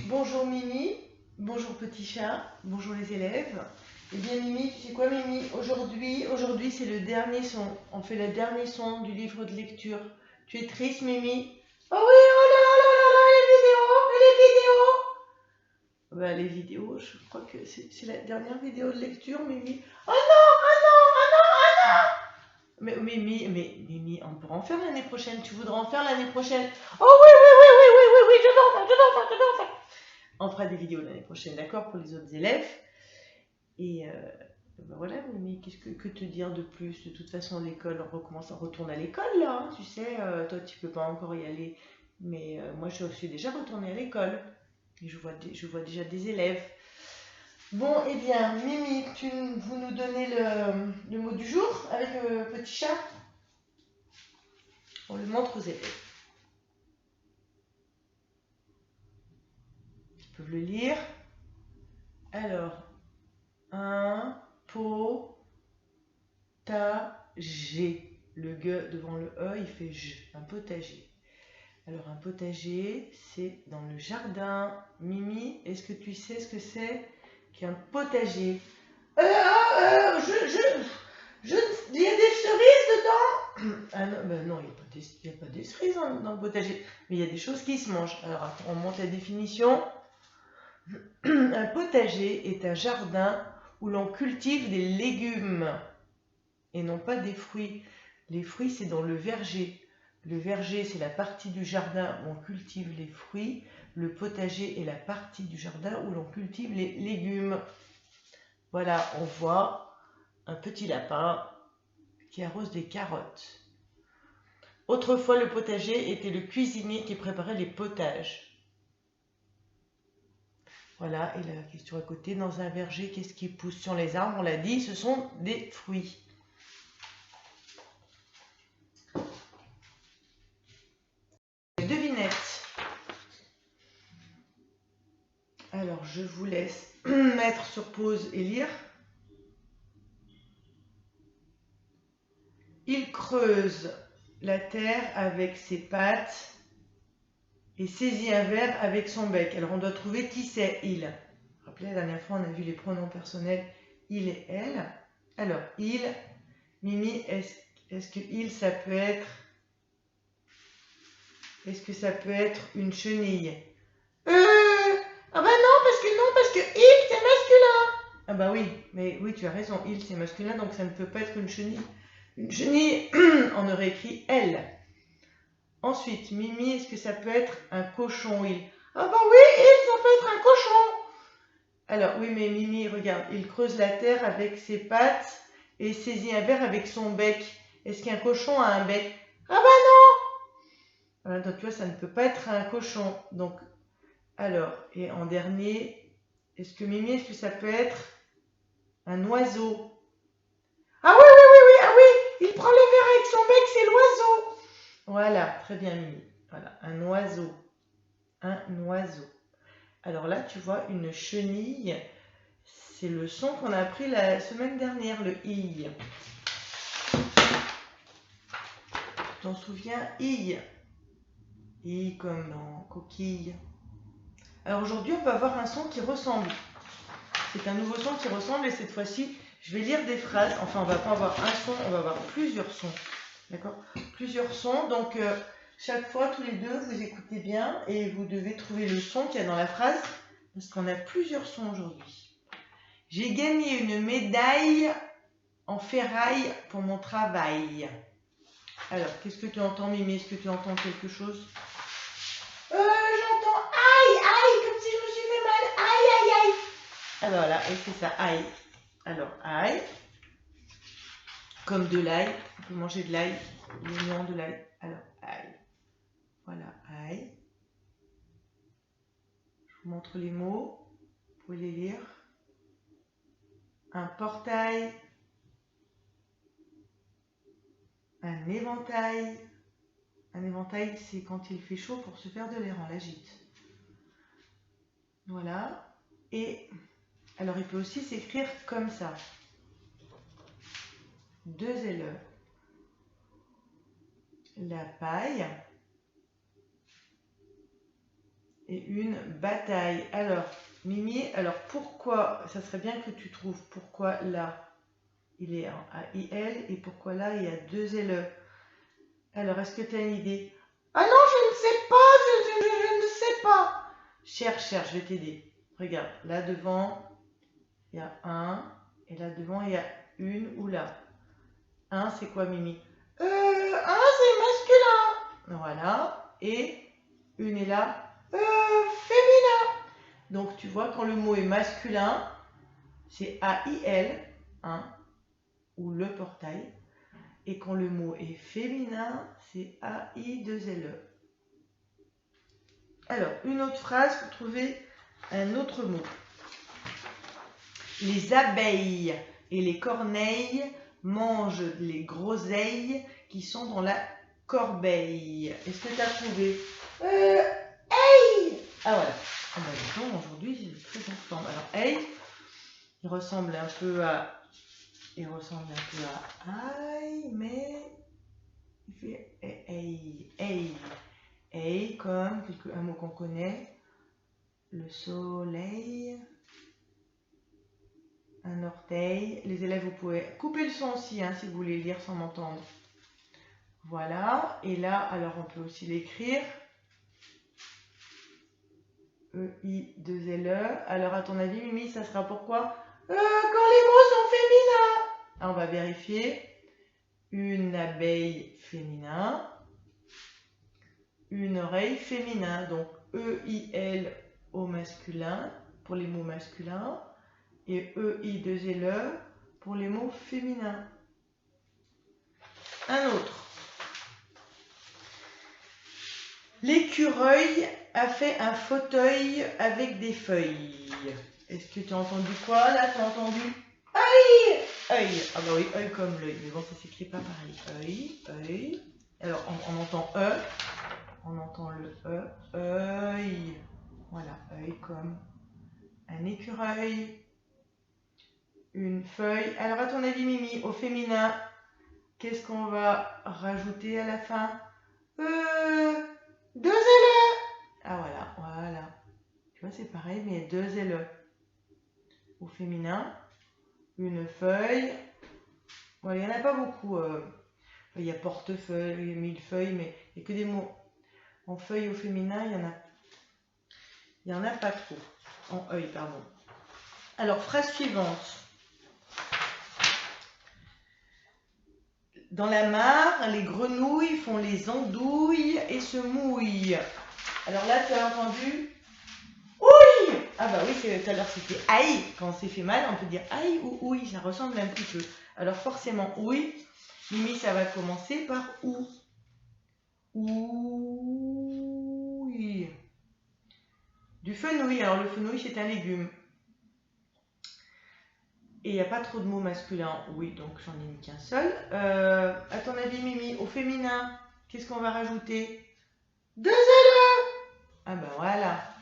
Bonjour Mimi, bonjour petit chat, bonjour les élèves. Eh bien Mimi, tu sais quoi Mimi? Aujourd'hui c'est le dernier son. On fait le dernier son du livre de lecture. Tu es triste Mimi? Oh oui, oh là là là là, les vidéos, je crois que c'est la dernière vidéo de lecture Mimi. Oh non, oh non, oh non, oh non. Mais Mimi, on pourra en faire l'année prochaine. Tu voudras en faire l'année prochaine? Oh oui, je veux en faire. On fera des vidéos l'année prochaine, d'accord, pour les autres élèves. Et ben voilà, mais que te dire de plus? De toute façon, l'école, on retourne à l'école là, hein, tu sais, toi tu peux pas encore y aller, mais moi je suis déjà retournée à l'école. Et je vois déjà des élèves. Bon, eh bien, Mimi, vous nous donnez le mot du jour avec le petit chat? On le montre aux élèves. Ils peuvent le lire. Alors, un potager. Le G devant le E, il fait J. Un potager. Alors, un potager, c'est dans le jardin. Mimi, est-ce que tu sais ce que c'est qu'un potager? Il y a des cerises dedans? Ah non, ben non, il n'y a pas des cerises dans le potager. Mais il y a des choses qui se mangent. Alors, attends, on monte la définition. Un potager est un jardin où l'on cultive des légumes et non pas des fruits. Les fruits, c'est dans le verger. Le verger, c'est la partie du jardin où on cultive les fruits. Le potager est la partie du jardin où l'on cultive les légumes. Voilà, on voit un petit lapin qui arrose des carottes. Autrefois, le potager était le cuisinier qui préparait les potages. Voilà, et la question à côté, dans un verger, qu'est-ce qui pousse sur les arbres? On l'a dit, ce sont des fruits. Devinette. Alors, je vous laisse mettre sur pause et lire. Il creuse la terre avec ses pattes et saisit un verre avec son bec. Alors, on doit trouver qui c'est il. Rappelez, la dernière fois, on a vu les pronoms personnels il et elle. Alors, il, Mimi, est-ce que il, ça peut être... Est-ce que ça peut être une chenille? Ah bah non, parce que il, c'est masculin. Ah bah oui, mais oui, tu as raison, il, c'est masculin, donc ça ne peut pas être une chenille. Une chenille, on aurait écrit elle. Ensuite, Mimi, est-ce que ça peut être un cochon, il? Ah bah oui, il, ça peut être un cochon. Alors, oui, mais Mimi, regarde, il creuse la terre avec ses pattes et saisit un verre avec son bec. Est-ce qu'un cochon a un bec? Ah bah non. Voilà, donc tu vois, ça ne peut pas être un cochon. Donc, alors, et en dernier, est-ce que ça peut être un oiseau? Ah oui, ah oui, il prend le verre avec son bec, c'est l'oiseau. Voilà, très bien Mimi. Voilà, un oiseau. Un oiseau. Alors là, tu vois, une chenille, c'est le son qu'on a appris la semaine dernière, le i. Tu t'en souviens? I. I comme dans coquille. Alors aujourd'hui, on va avoir un son qui ressemble. C'est un nouveau son qui ressemble et cette fois-ci, je vais lire des phrases. Enfin, on va pas avoir un son, on va avoir plusieurs sons. D'accord? Plusieurs sons. Donc, chaque fois, tous les deux, vous écoutez bien et vous devez trouver le son qu'il y a dans la phrase parce qu'on a plusieurs sons aujourd'hui. J'ai gagné une médaille en ferraille pour mon travail. Alors, qu'est-ce que tu entends, Mimi? Est-ce que tu entends quelque chose? J'entends aïe, aïe, comme si je me suis fait mal. Aïe, aïe, aïe. Alors voilà, et c'est ça, aïe. Alors, aïe, comme de l'ail, on peut manger de l'ail, l'oignon de l'ail. Alors, aïe. Voilà, aïe. Je vous montre les mots, vous pouvez les lire. Un portail, un éventail. Un éventail, c'est quand il fait chaud pour se faire de l'air, on l'agite. Voilà. Et alors, il peut aussi s'écrire comme ça. 2 LE. La paille. et une bataille. Alors, Mimi, alors pourquoi, ça serait bien que tu trouves pourquoi là, il est en AIL et pourquoi là, il y a deux LE. Alors, est-ce que tu as une idée? Ah non, je ne sais pas, je ne sais pas. Cherche, je vais t'aider. Regarde, là devant, il y a un, et là devant, il y a une ou là. Un, c'est quoi, Mimi? Un, c'est masculin. Voilà. Et une est là, féminin. Donc, tu vois, quand le mot est masculin, c'est AIL, hein, ou le portail. Et quand le mot est féminin, c'est AI2LE. Alors, une autre phrase pour trouver un autre mot. Les abeilles et les corneilles mangent les groseilles qui sont dans la corbeille. Est-ce que tu as trouvé? Hey! Ah voilà. Ah bah, aujourd'hui, c'est très ensemble. Alors, hey, il ressemble un peu à aïe, mais il fait hey, comme un mot qu'on connaît, le soleil, un orteil. Les élèves, vous pouvez couper le son aussi, hein, si vous voulez lire sans m'entendre. Voilà, et là, alors on peut aussi l'écrire. EI2LE. Alors, à ton avis, Mimi, ça sera pourquoi? Quand les mots sont féminins. Ah, on va vérifier. Une abeille féminin. Une oreille féminin. Donc, EIL au masculin pour les mots masculins. Et EI2LE pour les mots féminins. Un autre. L'écureuil a fait un fauteuil avec des feuilles. Est-ce que tu as entendu quoi là? Tu as entendu œil? Œil. Ah bah oui, œil comme l'œil. Mais bon, ça s'écrit pas pareil. Œil. Alors, on entend E. On entend le E. Œil. Voilà, œil comme un écureuil. Une feuille. Alors, à ton avis, Mimi, au féminin, qu'est-ce qu'on va rajouter à la fin? Deux LE. Ah voilà. Tu vois, c'est pareil, mais deux LE. Au féminin, une feuille. Voilà, il n'y en a pas beaucoup. Il y a portefeuille, il y a millefeuille, mais il n'y a que des mots. En feuille au féminin, il y en a pas trop. En œil, pardon. Alors, phrase suivante. Dans la mare, les grenouilles font les andouilles et se mouillent. Alors là, tu as entendu? Oui! Ah bah oui, tout à l'heure c'était aïe. Quand on s'est fait mal, on peut dire aïe ou ouïe. Ça ressemble un petit peu. Alors forcément, oui. Mimi, ça va commencer par ou. Ouïe. Du fenouil. Alors le fenouil, c'est un légume. Et il n'y a pas trop de mots masculins. Oui, donc j'en ai mis qu'un seul. À ton avis, Mimi, au féminin, qu'est-ce qu'on va rajouter? Deux LE. Ah ben voilà.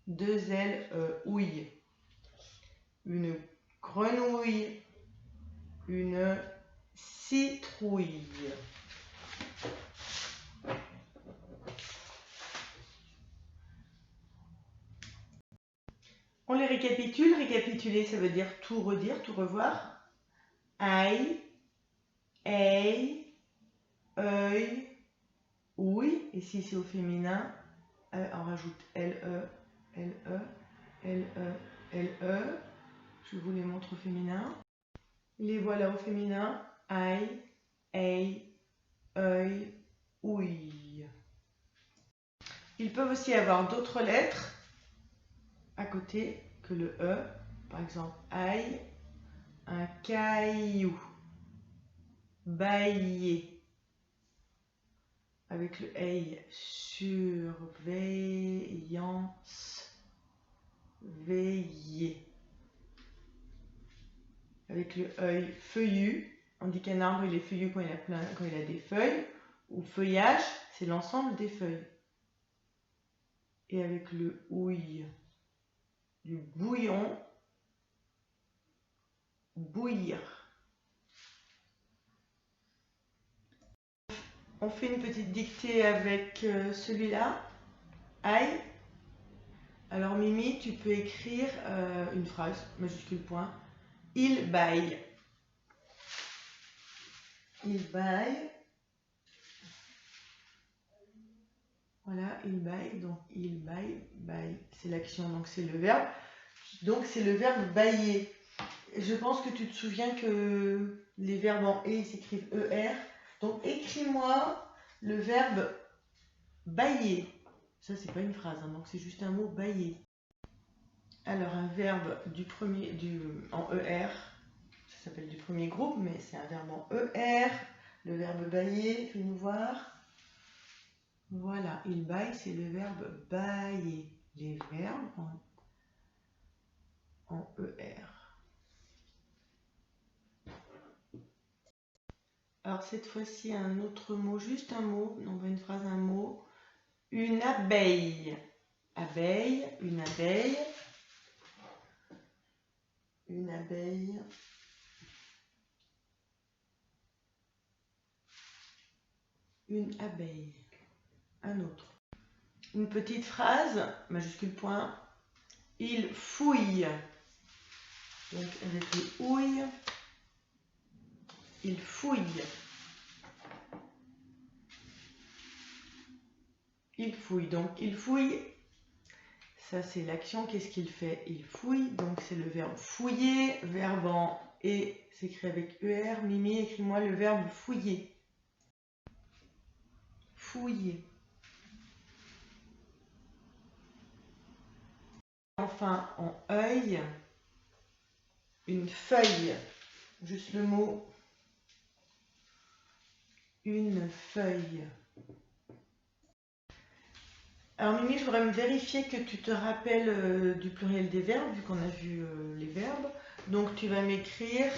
Deux L, ouille. Une grenouille. Une citrouille. On les récapitule. Récapituler, ça veut dire tout redire, tout revoir. Aïe, œil, œil, ouille. Et si c'est au féminin, on rajoute LE, LE, LE, LE. Je vous les montre au féminin. Les voilà au féminin. Aïe, œil, œil, ouille. Ils peuvent aussi avoir d'autres lettres à côté que le E. Par exemple, aïe, un caillou. Bailler. Avec le œil, surveillance. Veiller. Avec le œil, feuillu. On dit qu'un arbre il est feuillu quand il a des feuilles. Ou feuillage, c'est l'ensemble des feuilles. Et avec le ouille, du bouillon, bouillir. On fait une petite dictée avec celui-là. Aïe, Mimi, tu peux écrire une phrase, majuscule point. Il baille. Il baille. Voilà, il baille. Donc, il baille. Baille, c'est l'action, donc c'est le verbe. Donc, c'est le verbe bailler. Je pense que tu te souviens que les verbes en « et » s'écrivent « er ». Donc, écris-moi le verbe bailler. Ça, c'est pas une phrase, hein, donc c'est juste un mot bailler. Alors, un verbe en ER, ça s'appelle du premier groupe, mais c'est un verbe en ER. Le verbe bailler, fais-nous voir. Voilà, il baille, c'est le verbe bailler. Les verbes en ER. Alors, cette fois-ci, un autre mot, juste un mot, non pas une phrase, un mot. Une abeille. Abeille, une abeille. Une abeille. Une abeille. Un autre. Une petite phrase, majuscule point. Il fouille. Donc avec le ouille. Il fouille. Il fouille. Donc il fouille. Ça c'est l'action. Qu'est-ce qu'il fait? Il fouille. Donc c'est le verbe fouiller. Verbe en et s'écrit avec ER. Mimi, écris-moi le verbe fouiller. Fouiller. Enfin, en œil, une feuille. Juste le mot. Une feuille. Alors Mimi, je voudrais me vérifier que tu te rappelles du pluriel des verbes, vu qu'on a vu les verbes. Donc tu vas m'écrire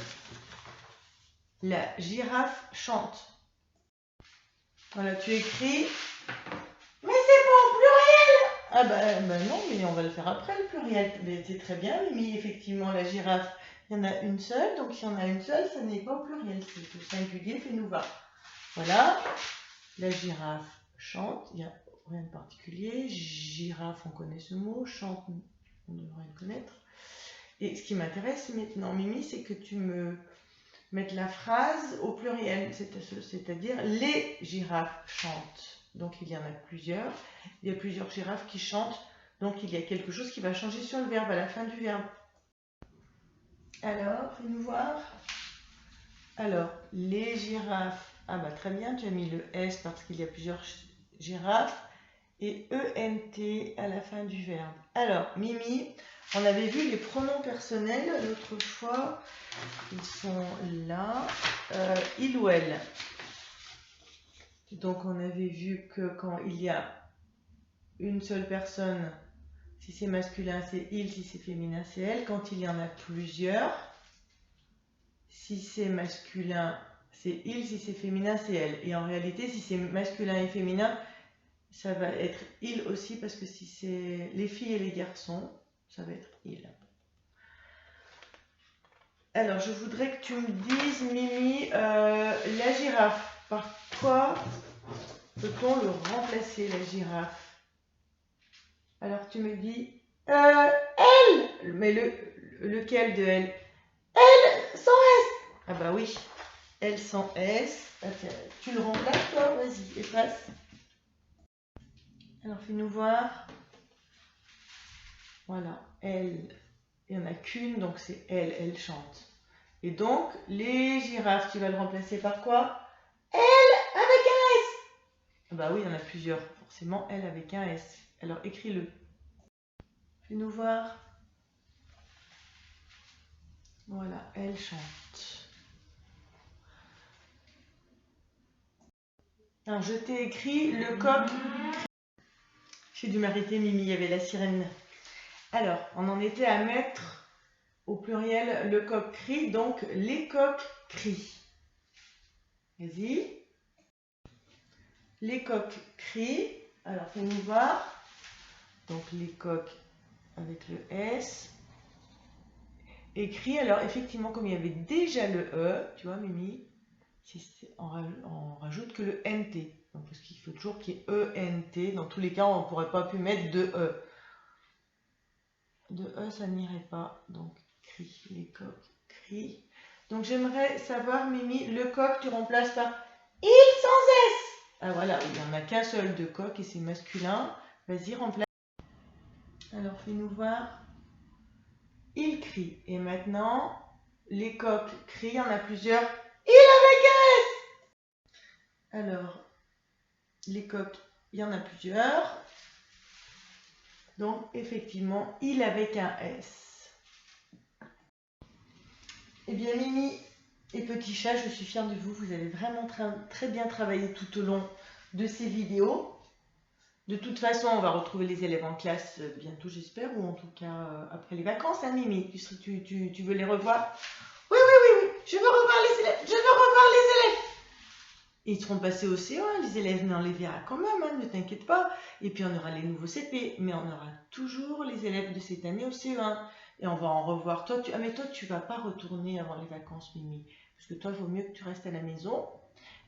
la girafe chante. Voilà, tu écris. Mais c'est pas au pluriel! Ah bah non, mais on va le faire après le pluriel. Mais c'est très bien, Mimi, effectivement, la girafe, il y en a une seule. Donc s'il y en a une seule, ça n'est pas au pluriel, c'est au singulier, fais-nous voir. Voilà, la girafe chante. Il y a rien de particulier. Girafe, on connaît ce mot. Chante, on devrait le connaître. Et ce qui m'intéresse maintenant, Mimi, c'est que tu me mettes la phrase au pluriel, c'est-à-dire les girafes chantent. Donc il y en a plusieurs. Il y a plusieurs girafes qui chantent. Donc il y a quelque chose qui va changer sur le verbe, à la fin du verbe. Alors, fais-nous voir. Alors, les girafes. Ah bah très bien, tu as mis le S parce qu'il y a plusieurs girafes. Et ENT à la fin du verbe. Alors, Mimi, on avait vu les pronoms personnels l'autre fois. Ils sont là. Il ou elle. Donc, on avait vu que quand il y a une seule personne, si c'est masculin, c'est il. Si c'est féminin, c'est elle. Quand il y en a plusieurs, si c'est masculin, c'est il. Si c'est féminin, c'est elle. Et en réalité, si c'est masculin et féminin, ça va être il aussi, parce que si c'est les filles et les garçons, ça va être il. Alors, je voudrais que tu me dises, Mimi, la girafe. Par quoi peut-on le remplacer, la girafe? Alors, tu me dis, elle. Mais lequel de elle? Elle sans S. Ah bah oui, elle sans S. Ah, tu le remplaces, toi? Vas-y, efface. Alors, fais-nous voir. Voilà, elle, il n'y en a qu'une, donc c'est elle chante. Et donc, les girafes, tu vas le remplacer par quoi? Elle avec un S. Ah bah oui, il y en a plusieurs, forcément, elle avec un S. Alors, écris-le. Fais-nous voir. Voilà, elle chante. Alors, je t'ai écrit le coq. J'ai dû m'arrêter, Mimi, il y avait la sirène. Alors, on en était à mettre au pluriel le coq crie, donc les coqs crient. Vas-y. Les coqs crient. Alors, fais-nous voir. Donc, les coqs avec le S. Et crient. Alors, effectivement, comme il y avait déjà le E, tu vois, Mimi, on rajoute que le NT. Donc, parce qu'il faut toujours qu'il y ait ENT. Dans tous les cas, on ne pourrait pas plus mettre de E. De E, ça n'irait pas. Donc, cri, les coqs, cri. Donc, j'aimerais savoir, Mimi, le coq, tu remplaces par il sans S. Ah voilà, il n'y en a qu'un seul de coq et c'est masculin. Vas-y, remplace. Alors, fais-nous voir. Il crie. Et maintenant, les coqs crient, il y en a plusieurs. Il avec un S. Alors, les coqs, il y en a plusieurs. Donc, effectivement, il avec un S. Eh bien, Mimi et Petit Chat, je suis fière de vous. Vous avez vraiment très bien travaillé tout au long de ces vidéos. De toute façon, on va retrouver les élèves en classe bientôt, j'espère, ou en tout cas après les vacances, hein, Mimi. Tu veux les revoir? Oui, je veux revoir les élèves. Je veux revoir les élèves. Ils seront passés au CE1, les élèves, mais on les verra quand même, hein, ne t'inquiète pas. Et puis on aura les nouveaux CP, mais on aura toujours les élèves de cette année au CE1. Et on va en revoir. Toi, mais toi, tu vas pas retourner avant les vacances, Mimi. Parce que toi, il vaut mieux que tu restes à la maison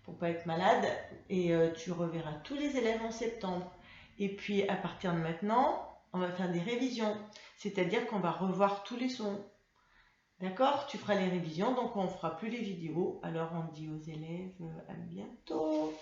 pour pas être malade. Et tu reverras tous les élèves en septembre. Et puis, à partir de maintenant, on va faire des révisions. C'est-à-dire qu'on va revoir tous les sons. D'accord? Tu feras les révisions, donc on ne fera plus les vidéos. Alors, on dit aux élèves à bientôt.